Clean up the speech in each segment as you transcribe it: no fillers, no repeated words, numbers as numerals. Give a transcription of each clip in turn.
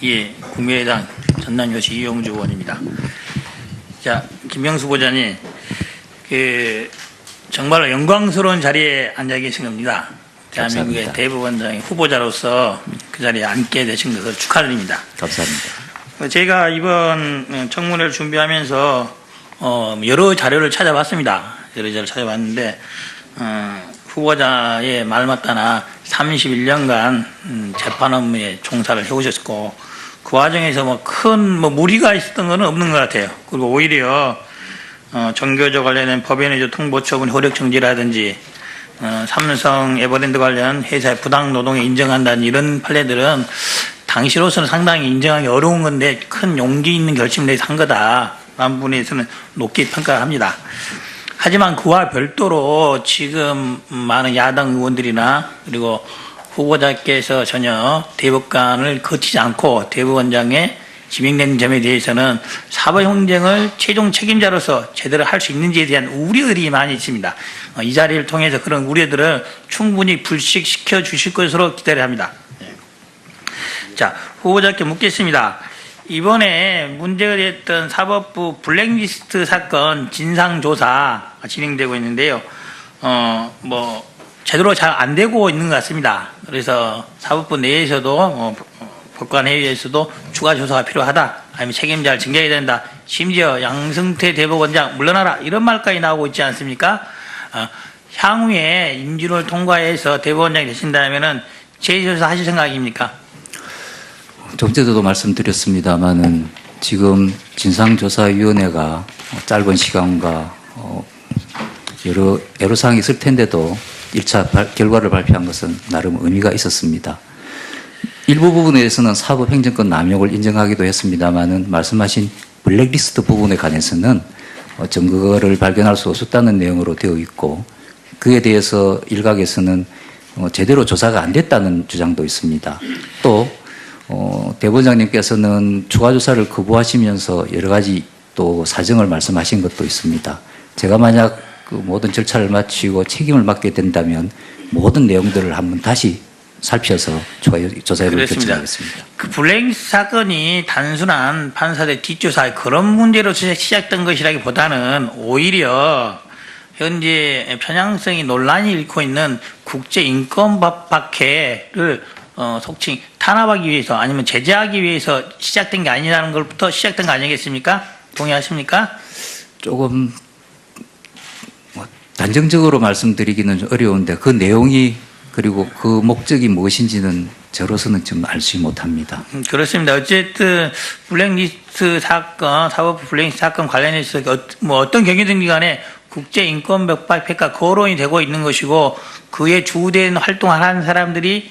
예, 국민의당 전남교시 이용주 의원입니다. 자, 김명수 보좌님, 정말로 영광스러운 자리에 앉아 계신 겁니다. 대한민국의 감사합니다. 대법원장의 후보자로서 그 자리에 앉게 되신 것을 축하드립니다. 감사합니다. 제가 이번 청문회를 준비하면서 여러 자료를 찾아봤습니다. 여러 자료를 찾아봤는데 후보자의 말마따나 31년간 재판 업무에 종사를 해오셨고 그 과정에서 큰 무리가 있었던 건 없는 것 같아요. 그리고 오히려 정교조 관련된 법인의료 통보처분 효력 정지라든지 삼성 에버랜드 관련 회사의 부당 노동에 인정한다는 이런 판례들은 당시로서는 상당히 인정하기 어려운 건데 큰 용기 있는 결심을 내서 한 거다라는 부분에서는 높게 평가합니다. 하지만 그와 별도로 지금 많은 야당 의원들이나 그리고 후보자께서 전혀 대법관을 거치지 않고 대법원장에 지명된 점에 대해서는 사법행정을 최종 책임자로서 제대로 할 수 있는지에 대한 우려들이 많이 있습니다. 이 자리를 통해서 그런 우려들을 충분히 불식시켜 주실 것으로 기대를 합니다. 자, 후보자께 묻겠습니다. 이번에 문제가 됐던 사법부 블랙리스트 사건 진상조사 진행되고 있는데요. 제대로 잘 안 되고 있는 것 같습니다. 그래서 사법부 내에서도 법관회의에서도 추가 조사가 필요하다. 아니면 책임자를 징계해야 된다. 심지어 양승태 대법원장 물러나라. 이런 말까지 나오고 있지 않습니까? 향후에 인준을 통과해서 대법원장이 되신다면은 재조사 하실 생각입니까? 좀 전에도 말씀드렸습니다마는 지금 진상조사위원회가 짧은 시간과 여러 애로사항이 있을 텐데도 1차 결과를 발표한 것은 나름 의미가 있었습니다. 일부 부분에서는 사법행정권 남용을 인정하기도 했습니다마는 말씀하신 블랙리스트 부분에 관해서는 증거를 발견할 수 없었다는 내용으로 되어 있고 그에 대해서 일각에서는 제대로 조사가 안 됐다는 주장도 있습니다. 또 대법원장님께서는 추가 조사를 거부하시면서 여러 가지 또 사정을 말씀하신 것도 있습니다. 제가 만약 그 모든 절차를 마치고 책임을 맡게 된다면 모든 내용들을 한번 다시 살펴서 추가 조사를 결정하겠습니다. 그 블랙리스트 사건이 단순한 판사들 뒷조사 그런 문제로 시작된 것이라기보다는 오히려 현재 편향성이 논란이 일고 있는 국제인권법학회를 속칭 탄압하기 위해서 아니면 제재하기 위해서 시작된 게 아니라는 것부터 시작된 거 아니겠습니까? 동의하십니까? 조금 단정적으로 말씀드리기는 좀 어려운데 그 내용이 그리고 그 목적이 무엇인지는 저로서는 좀 알지 못합니다. 그렇습니다. 어쨌든 블랙리스트 사건, 사법부 블랙리스트 사건 관련해서 어떤 경위든지 간에 국제인권법학회가 거론이 되고 있는 것이고 그에 주된 활동을 하는 사람들이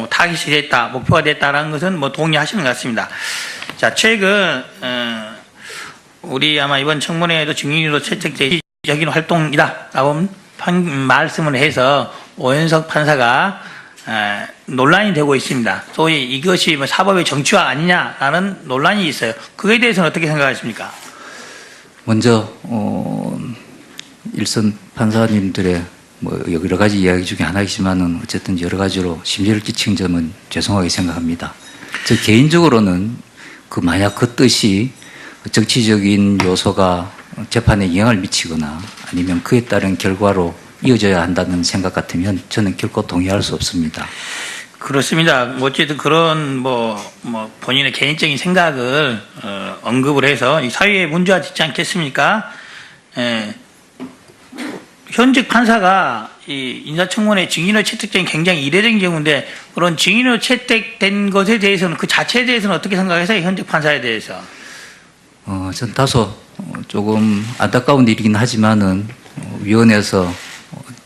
타깃이 됐다, 목표가 됐다라는 것은 동의하시는 것 같습니다. 자, 최근 우리 아마 이번 청문회에도 증인으로 채택된 적인 활동이다라고 말씀을 해서 오현석 판사가 논란이 되고 있습니다. 소위 이것이 사법의 정치화 아니냐라는 논란이 있어요. 그에 대해서는 어떻게 생각하십니까? 먼저 일선 판사님들의 여러 가지 이야기 중에 하나이지만은 어쨌든 여러 가지로 심려를 끼친 점은 죄송하게 생각합니다. 저 개인적으로는 만약 그 뜻이 정치적인 요소가 재판에 영향을 미치거나 아니면 그에 따른 결과로 이어져야 한다는 생각 같으면 저는 결코 동의할 수 없습니다. 그렇습니다. 어쨌든 그런 본인의 개인적인 생각을 언급을 해서 이 사회에 문제가 되지 않겠습니까? 현직 판사가 이 인사청문회 증인으로 채택된 굉장히 이례적인 경우인데 그런 증인으로 채택된 것에 대해서는 그 자체에 대해서는 어떻게 생각하세요? 현직 판사에 대해서? 전 다소 조금 안타까운 일이긴 하지만은 위원회에서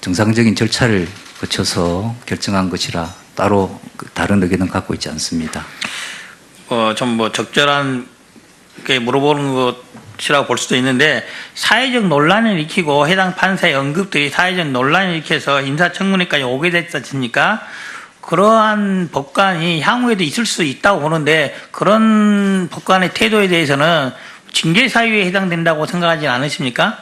정상적인 절차를 거쳐서 결정한 것이라 따로 다른 의견은 갖고 있지 않습니다. 좀 적절한 게 물어보는 것이라고 볼 수도 있는데 사회적 논란을 일으키고 해당 판사의 언급들이 사회적 논란을 일으켜서 인사청문회까지 오게 됐지 않습니까? 그러한 법관이 향후에도 있을 수 있다고 보는데 그런 법관의 태도에 대해서는 징계 사유에 해당된다고 생각하지 않으십니까?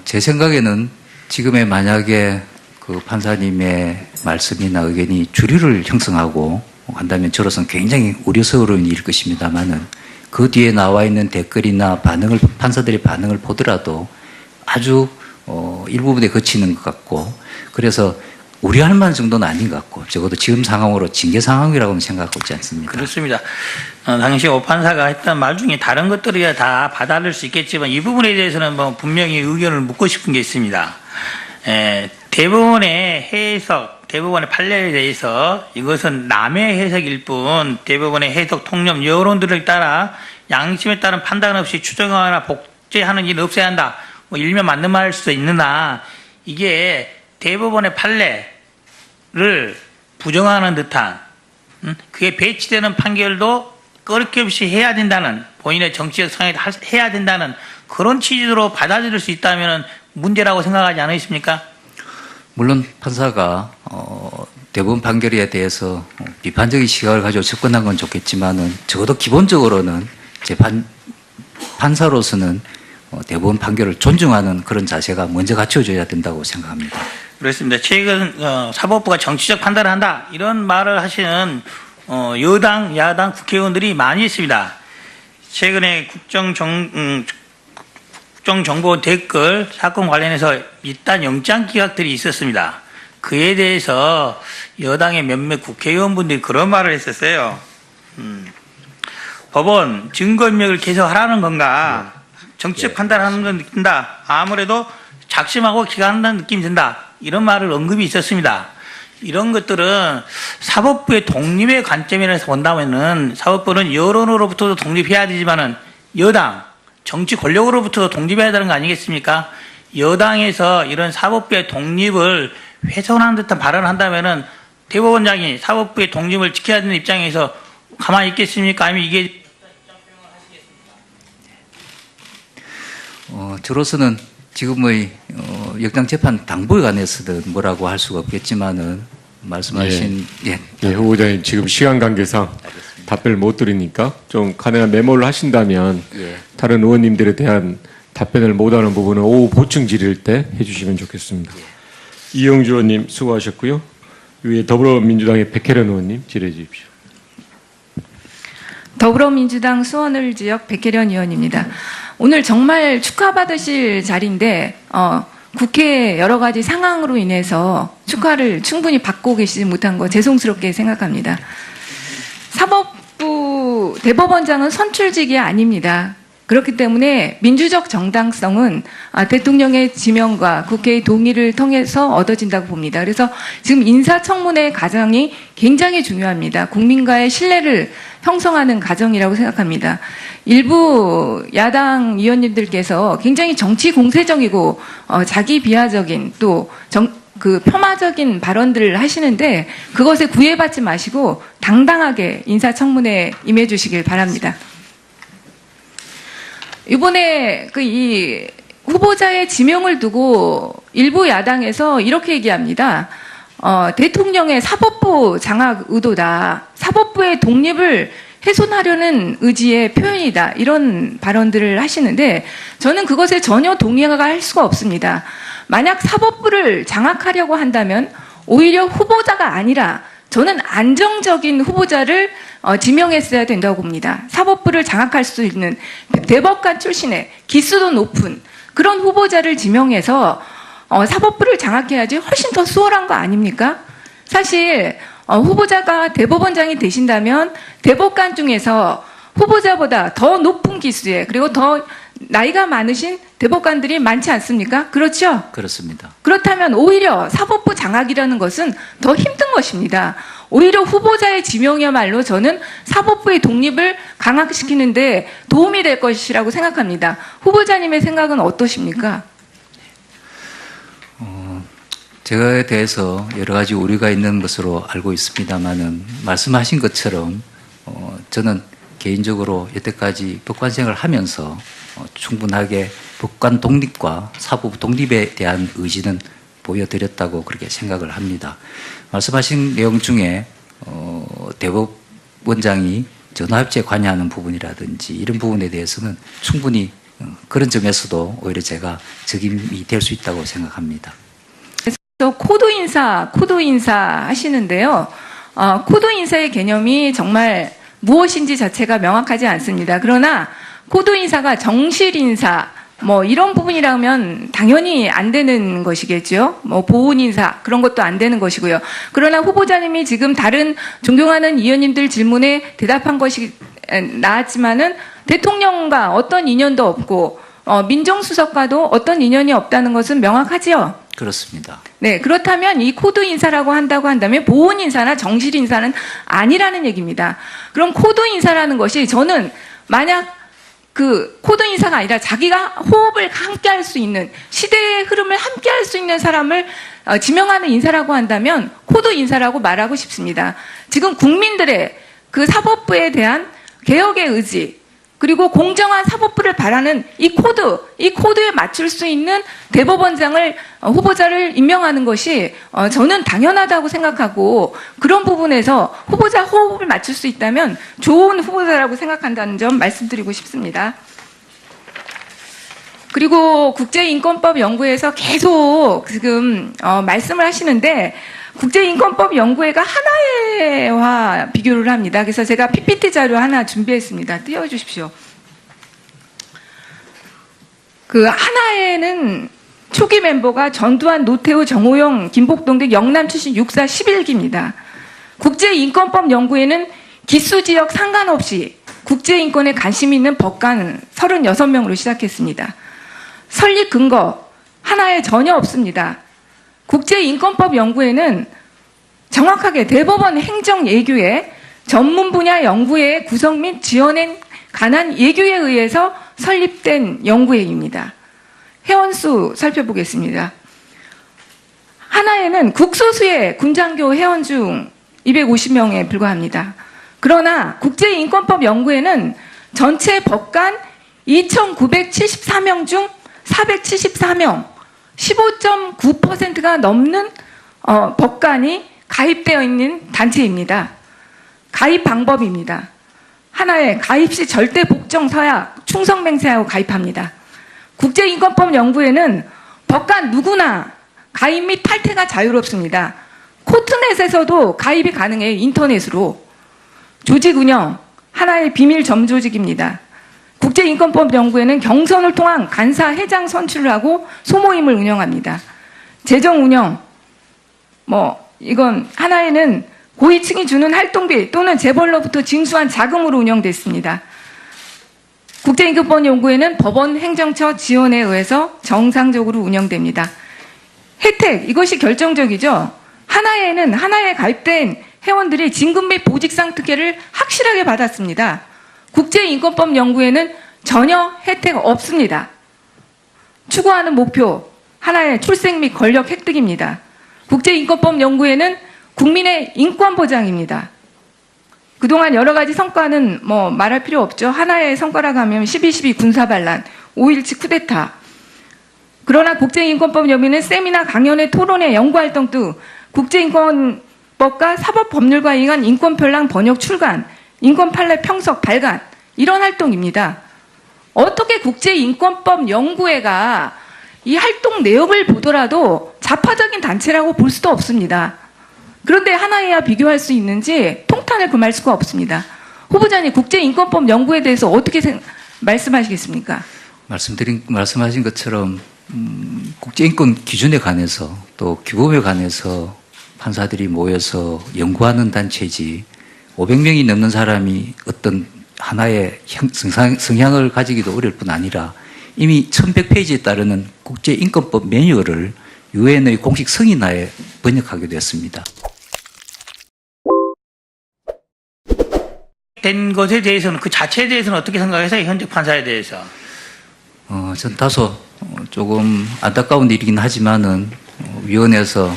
제 생각에는 지금의 만약에 그 판사님의 말씀이나 의견이 주류를 형성하고 한다면 저로서는 굉장히 우려스러운 일일 것입니다만은 그 뒤에 나와 있는 댓글이나 판사들의 반응을 보더라도 아주 일부분에 그치는 것 같고, 그래서 우려할 만한 정도는 아닌 것 같고, 적어도 지금 상황으로 징계 상황이라고는 생각하고 있지 않습니다. 그렇습니다. 당시 오 판사가 했던 말 중에 다른 것들이야 다 받아들일 수 있겠지만 이 부분에 대해서는 뭐 분명히 의견을 묻고 싶은 게 있습니다. 대법원의 해석, 대법원의 판례에 대해서 이것은 남의 해석일 뿐 대법원의 해석, 통념, 여론들을 따라 양심에 따른 판단 없이 추정하거나 복제하는 일은 없어야 한다. 뭐 일면 맞는 말일 수도 있으나 이게 대법원의 판례를 부정하는 듯한, 그게 배치되는 판결도 꺼리낌 없이 해야 된다는, 본인의 정치적 성향에 해야 된다는 그런 취지로 받아들일 수 있다면 문제라고 생각하지 않으십니까? 물론 판사가 대법원 판결에 대해서 비판적인 시각을 가지고 접근한 건 좋겠지만은, 적어도 기본적으로는 판사로서는 대법원 판결을 존중하는 그런 자세가 먼저 갖춰져야 된다고 생각합니다. 그렇습니다. 최근 사법부가 정치적 판단을 한다 이런 말을 하시는 여당, 야당 국회의원들이 많이 있습니다. 최근에 국정정보 댓글 사건 관련해서 잇단 영장 기각들이 있었습니다. 그에 대해서 여당의 몇몇 국회의원분들이 그런 말을 했었어요. 법원 증거인멸을 계속하라는 건가? 정치적 판단하는 건 느낀다. 아무래도 작심하고 기각한다는 느낌이 든다. 이런 말을 언급이 있었습니다. 이런 것들은 사법부의 독립의 관점에서 본다면은 사법부는 여론으로부터도 독립해야 되지만은 여당, 정치 권력으로부터도 독립해야 되는 거 아니겠습니까? 여당에서 이런 사법부의 독립을 훼손하는 듯한 발언을 한다면은 대법원장이 사법부의 독립을 지켜야 되는 입장에서 가만히 있겠습니까? 아니면 이게 저로서는 지금의 역당재판 당부에 관해서는 뭐라고 할 수가 없겠지만은 말씀하신 후보자님 지금 시간 관계상 답변을 못 드리니까 좀 가능한 메모를 하신다면 다른 의원님들에 대한 답변을 못하는 부분은 오후 보충 질의일 때 해주시면 좋겠습니다. 이영주 의원님 수고하셨고요. 위에 더불어민주당의 백혜련 의원님 질의해 주십시오. 더불어민주당 수원을 지역 백혜련 의원입니다. 오늘 정말 축하받으실 자리인데 국회 여러 가지 상황으로 인해서 축하를 충분히 받고 계시지 못한 거 죄송스럽게 생각합니다. 사법부 대법원장은 선출직이 아닙니다. 그렇기 때문에 민주적 정당성은 대통령의 지명과 국회의 동의를 통해서 얻어진다고 봅니다. 그래서 지금 인사청문회 과정이 굉장히 중요합니다. 국민과의 신뢰를 형성하는 과정이라고 생각합니다. 일부 야당 의원님들께서 굉장히 정치 공세적이고 자기 비하적인 또 폄하적인 발언들을 하시는데 그것에 구애받지 마시고 당당하게 인사청문회에 임해 주시길 바랍니다. 이번에 이 후보자의 지명을 두고 일부 야당에서 이렇게 얘기합니다. 대통령의 사법부 장악 의도다. 사법부의 독립을 훼손하려는 의지의 표현이다. 이런 발언들을 하시는데 저는 그것에 전혀 동의가 할 수가 없습니다. 만약 사법부를 장악하려고 한다면 오히려 후보자가 아니라 저는 안정적인 후보자를 지명했어야 된다고 봅니다. 사법부를 장악할 수 있는 대법관 출신의 기수도 높은 그런 후보자를 지명해서 사법부를 장악해야지 훨씬 더 수월한 거 아닙니까? 사실 후보자가 대법원장이 되신다면 대법관 중에서 후보자보다 더 높은 기수에 그리고 더 나이가 많으신 대법관들이 많지 않습니까? 그렇죠? 그렇습니다. 그렇다면 오히려 사법부 장악이라는 것은 더 힘든 것입니다. 오히려 후보자의 지명이야말로 저는 사법부의 독립을 강화시키는데 도움이 될 것이라고 생각합니다. 후보자님의 생각은 어떠십니까? 제가에 대해서 여러 가지 우려가 있는 것으로 알고 있습니다만은 말씀하신 것처럼 저는 개인적으로 여태까지 법관 생활을 하면서 충분하게 법관 독립과 사법부 독립에 대한 의지는 보여드렸다고 그렇게 생각을 합니다. 말씀하신 내용 중에 대법원장이 전화협조에 관여하는 부분이라든지 이런 부분에 대해서는 충분히 그런 점에서도 오히려 제가 적임이 될 수 있다고 생각합니다. 그래서 코드 인사 하시는데요. 코드 인사의 개념이 정말 무엇인지 자체가 명확하지 않습니다. 그러나 코드 인사가 정실 인사 뭐 이런 부분이라면 당연히 안 되는 것이겠죠. 뭐 보훈 인사 그런 것도 안 되는 것이고요. 그러나 후보자님이 지금 다른 존경하는 의원님들 질문에 대답한 것이 나왔지만은 대통령과 어떤 인연도 없고 민정수석과도 어떤 인연이 없다는 것은 명확하지요. 그렇습니다. 네, 그렇다면 이 코드 인사라고 한다고 한다면 보훈 인사나 정실 인사는 아니라는 얘기입니다. 그럼 코드 인사라는 것이 저는 만약 그 코드 인사가 아니라 자기가 호흡을 함께 할 수 있는 시대의 흐름을 함께 할 수 있는 사람을 지명하는 인사라고 한다면 코드 인사라고 말하고 싶습니다. 지금 국민들의 그 사법부에 대한 개혁의 의지 그리고 공정한 사법부를 바라는 이 코드에 맞출 수 있는 대법원장을 후보자를 임명하는 것이 저는 당연하다고 생각하고 그런 부분에서 후보자 호흡을 맞출 수 있다면 좋은 후보자라고 생각한다는 점 말씀드리고 싶습니다. 그리고 국제인권법연구회에서 계속 지금 말씀을 하시는데 국제인권법연구회가 하나회와 비교를 합니다. 그래서 제가 PPT 자료 하나 준비했습니다. 띄워주십시오. 그 하나회는 초기 멤버가 전두환, 노태우, 정호영, 김복동 등 영남 출신 육사 11기입니다. 국제인권법연구회는 기수지역 상관없이 국제인권에 관심 있는 법관 36명으로 시작했습니다. 설립 근거 하나에 전혀 없습니다. 국제인권법연구회는 정확하게 대법원 행정예규에 전문 분야 연구회의 구성 및 지원에 관한 예규에 의해서 설립된 연구회입니다. 회원수 살펴보겠습니다. 하나에는 국소수의 군장교 회원 중 250명에 불과합니다. 그러나 국제인권법연구회는 전체 법관 2,974명 중 474명, 15.9%가 넘는 법관이 가입되어 있는 단체입니다. 가입 방법입니다. 하나에 가입 시 절대 복종 서약, 충성 맹세하고 가입합니다. 국제인권법연구회는 법관 누구나 가입 및 탈퇴가 자유롭습니다. 코트넷에서도 가입이 가능해요. 인터넷으로. 조직 운영, 하나의 비밀 점조직입니다. 국제인권법연구회는 경선을 통한 간사 회장 선출을 하고 소모임을 운영합니다. 재정 운영, 이건 하나에는 고위층이 주는 활동비 또는 재벌로부터 징수한 자금으로 운영됐습니다. 국제인권법연구회는 법원 행정처 지원에 의해서 정상적으로 운영됩니다. 혜택, 이것이 결정적이죠. 하나에는 하나에 가입된 회원들이 진급 및 보직상 특혜를 확실하게 받았습니다. 국제인권법연구회는 전혀 혜택 없습니다. 추구하는 목표, 하나의 출생 및 권력 획득입니다. 국제인권법연구회는 국민의 인권 보장입니다. 그동안 여러 가지 성과는 말할 필요 없죠. 하나의 성과라고 하면 12.12 군사반란, 5.17 쿠데타. 그러나 국제인권법연구회는 세미나 강연회 토론회 연구활동 등 국제인권법과 사법법률과 이관 인권편랑 번역 출간, 인권판례 평석 발간 이런 활동입니다. 어떻게 국제인권법연구회가 이 활동 내역을 보더라도 좌파적인 단체라고 볼 수도 없습니다. 그런데 하나회와 비교할 수 있는지 통탄을 금할 수가 없습니다. 후보자님, 국제인권법연구회에 대해서 어떻게 말씀하시겠습니까? 말씀하신 것처럼 국제인권 기준에 관해서 또 규범에 관해서 판사들이 모여서 연구하는 단체지 500명이 넘는 사람이 어떤 하나의 성향을 가지기도 어려울 뿐 아니라 이미 1100페이지에 따르는 국제인권법 매뉴얼을 유엔의 공식 성인화에 번역하게 되었습니다. 된 것에 대해서는 그 자체에 대해서는 어떻게 생각하세요? 현직 판사에 대해서? 전 다소 조금 안타까운 일이긴 하지만은 위원회에서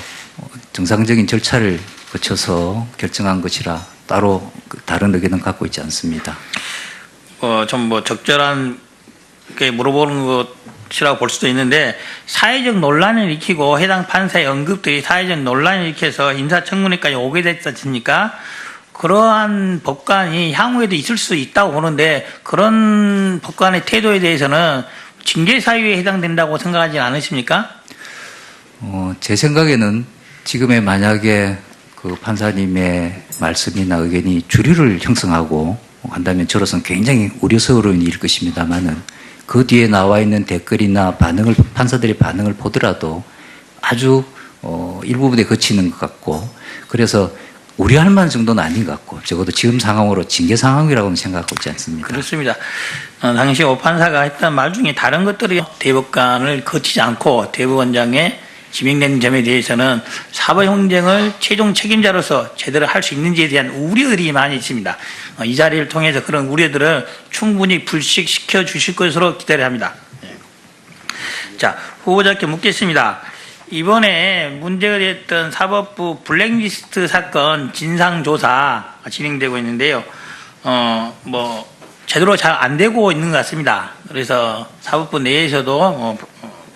정상적인 절차를 거쳐서 결정한 것이라 따로 다른 의견은 갖고 있지 않습니다. 좀 적절한 게 물어보는 것이라고 볼 수도 있는데 사회적 논란을 일으키고 해당 판사의 언급들이 사회적 논란을 일으켜서 인사청문회까지 오게 됐지 않습니까? 그러한 법관이 향후에도 있을 수 있다고 보는데 그런 법관의 태도에 대해서는 징계 사유에 해당된다고 생각하지 않으십니까? 제 생각에는 지금의 만약에 그 판사님의 말씀이나 의견이 주류를 형성하고 한다면 저로서는 굉장히 우려스러운 일일 것입니다만은 그 뒤에 나와 있는 댓글이나 판사들의 반응을 보더라도 아주 일부분에 그치는 것 같고, 그래서 우려할 만한 정도는 아닌 것 같고, 적어도 지금 상황으로 징계 상황이라고는 생각하고 있지 않습니다. 그렇습니다. 당시 오 판사가 했던 말 중에 다른 것들이 대법관을 거치지 않고 대법원장에 지명된 점에 대해서는 사법형정을 최종 책임자로서 제대로 할 수 있는지에 대한 우려들이 많이 있습니다. 이 자리를 통해서 그런 우려들을 충분히 불식시켜 주실 것으로 기대를 합니다. 자, 후보자께 묻겠습니다. 이번에 문제가 됐던 사법부 블랙리스트 사건 진상조사 진행되고 있는데요. 제대로 잘 안 되고 있는 것 같습니다. 그래서 사법부 내에서도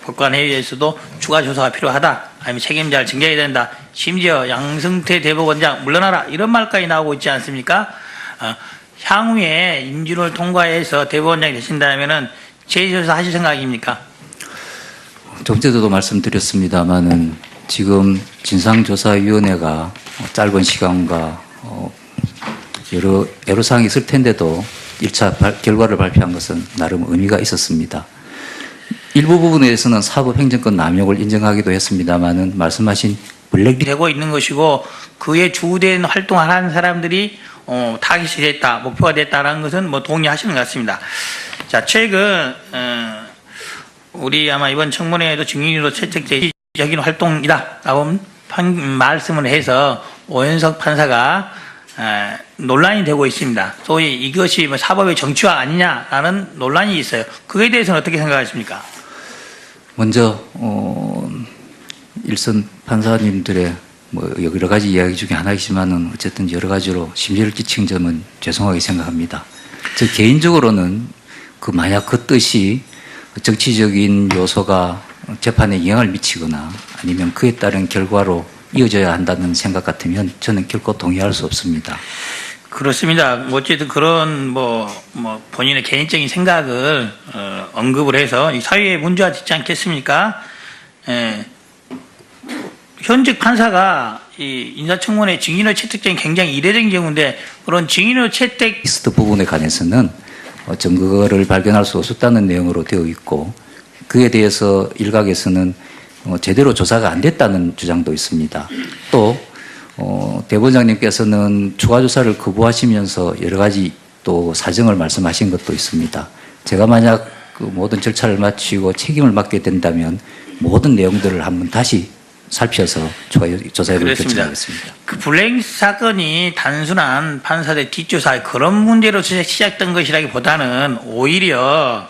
법관회의에서도 추가 조사가 필요하다, 아니면 책임자를 징계해야 된다, 심지어 양승태 대법원장 물러나라, 이런 말까지 나오고 있지 않습니까? 향후에 임준을 통과해서 대법원장이 되신다면은 재조사 하실 생각입니까? 좀 전에도 말씀드렸습니다만은 지금 진상조사위원회가 짧은 시간과 여러 애로사항이 있을 텐데도 1차 결과를 발표한 것은 나름 의미가 있었습니다. 일부 부분에서는 사법행정권 남용을 인정하기도 했습니다만은 말씀하신 블랙리스트 되고 있는 것이고, 그에 주된 활동을 하는 사람들이 타깃이 됐다, 목표가 됐다라는 것은 동의하시는 것 같습니다. 자, 최근 우리 아마 이번 청문회에도 증인으로 채택된 적인 활동이다라고 말씀을 해서 오현석 판사가 논란이 되고 있습니다. 소위 이것이 사법의 정치화 아니냐라는 논란이 있어요. 그에 대해서는 어떻게 생각하십니까? 먼저 일선 판사님들의 여러 가지 이야기 중에 하나이지만은 어쨌든 여러 가지로 심려를 끼친 점은 죄송하게 생각합니다. 저 개인적으로는 만약 그 뜻이 정치적인 요소가 재판에 영향을 미치거나 아니면 그에 따른 결과로 이어져야 한다는 생각 같으면 저는 결코 동의할 수 없습니다. 그렇습니다. 어쨌든 그런 본인의 개인적인 생각을 언급을 해서 이 사회에 문제가 되지 않겠습니까? 현직 판사가 이 인사청문회 증인으로 채택된 굉장히 이례적인 경우인데, 그런 증인으로 채택 리스트 부분에 관해서는 증거를 발견할 수 없었다는 내용으로 되어 있고, 그에 대해서 일각에서는 제대로 조사가 안 됐다는 주장도 있습니다. 또 대법원장님께서는 추가 조사를 거부하시면서 여러 가지 또 사정을 말씀하신 것도 있습니다. 제가 만약 그 모든 절차를 마치고 책임을 맡게 된다면 모든 내용들을 한번 다시 살펴서 조사해볼 결정하겠습니다. 그 블랙리스트 사건이 단순한 판사들 뒷조사 그런 문제로 시작된 것이라기보다는 오히려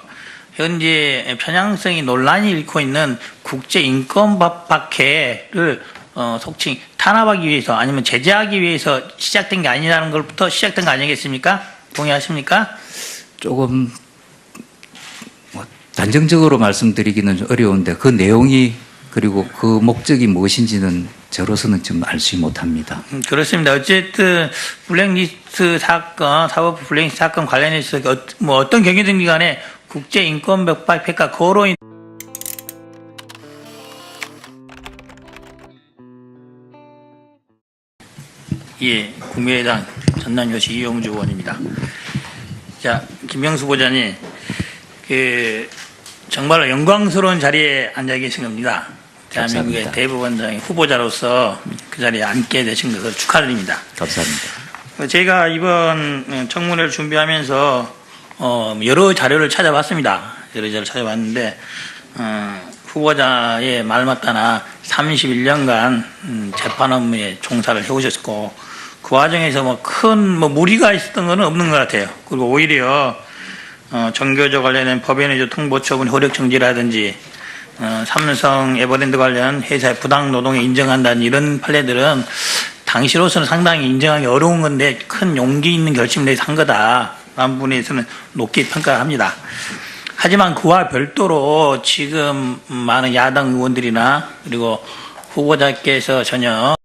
현재 편향성이 논란이 일고 있는 국제인권법학회를 속칭 탄압하기 위해서 아니면 제재하기 위해서 시작된 게 아니라는 것부터 시작된 거 아니겠습니까? 동의하십니까? 조금 단정적으로 말씀드리기는 좀 어려운데 그 내용이 그리고 그 목적이 무엇인지는 저로서는 좀 알지 못합니다. 그렇습니다. 어쨌든 블랙리스트 사건, 사법부 블랙리스트 사건 관련해서 어떤 경위든 간에 국제인권법학회가 거론이 예, 국민의당 전남교시 이용주 의원입니다. 자, 김명수 보좌님, 정말로 영광스러운 자리에 앉아 계신 겁니다. 대한민국의 감사합니다. 대법원장의 후보자로서 그 자리에 앉게 되신 것을 축하드립니다. 감사합니다. 제가 이번 청문회를 준비하면서 여러 자료를 찾아봤습니다. 여러 자료를 찾아봤는데 후보자의 말마따나 31년간 재판 업무에 종사를 해오셨고, 그 과정에서 큰 무리가 있었던 건 없는 것 같아요. 그리고 오히려 정교조 관련된 법인의조 통보처분 효력 정지라든지 삼성 에버랜드 관련 회사의 부당 노동에 인정한다는 이런 판례들은 당시로서는 상당히 인정하기 어려운 건데 큰 용기 있는 결심을 내서 한 거다 라는 부분에서는 높게 평가합니다. 하지만 그와 별도로 지금 많은 야당 의원들이나 그리고 후보자께서 전혀